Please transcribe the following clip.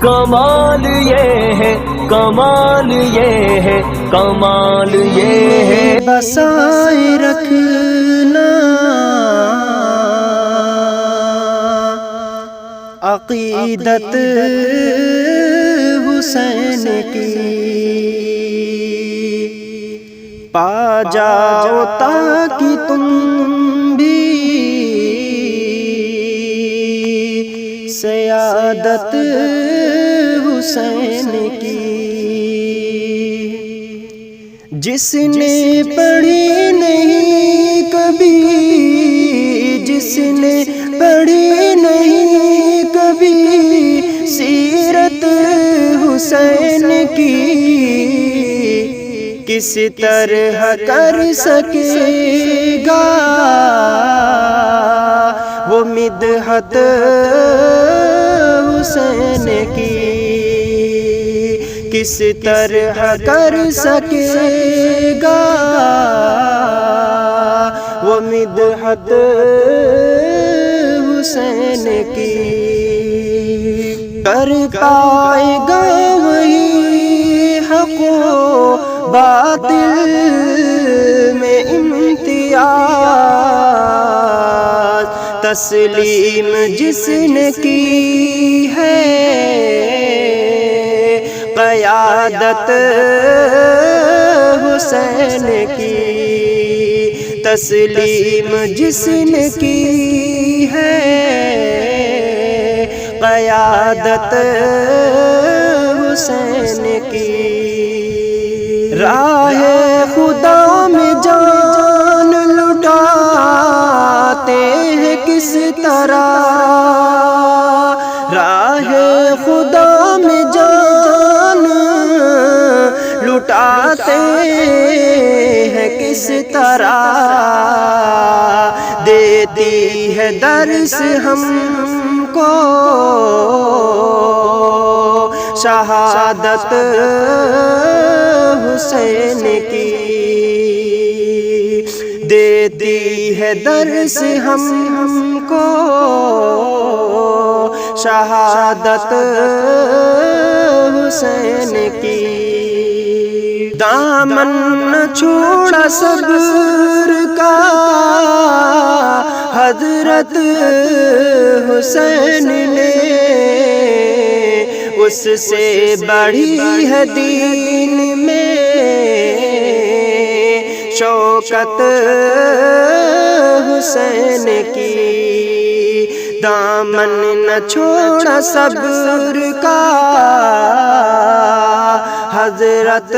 کمال یہ ہے، کمال یہ ہے، کمال یہ ہے۔ بسائے رکھنا عقیدت حسین کی، پا جاؤ تاکہ تم بھی سیادت حسین کی۔ جس نے پڑھی نہیں کبھی، جس نے پڑھی نہیں کبھی سیرت حسین کی، کس طرح کر سکے گا وہ مدحت حسین کی، کس طرح کر سکے گا وہ مدحت حسین کی۔ کر پائے گا وہی حق و باطل میں امتیاز، تسلیم جس نے کی ہے قیادت حسین کی، تسلیم جس نے کی ہے قیادت حسین کی۔ راہ خدا میں جان لٹاتے ہیں کس طرح، راہ خدا میں جان لٹاتے ہیں کس طرح، دیتی ہے درس ہم کو شہادت حسین کی، دیتی ہے درس ہم کو شہادت حسین کی۔ دامن نہ چھوڑا صبر کا حضرت حسین نے، اس سے بڑھی ہے دین میں شوکت حسین کی۔ دامن نہ چھوڑا صبر کا حضرت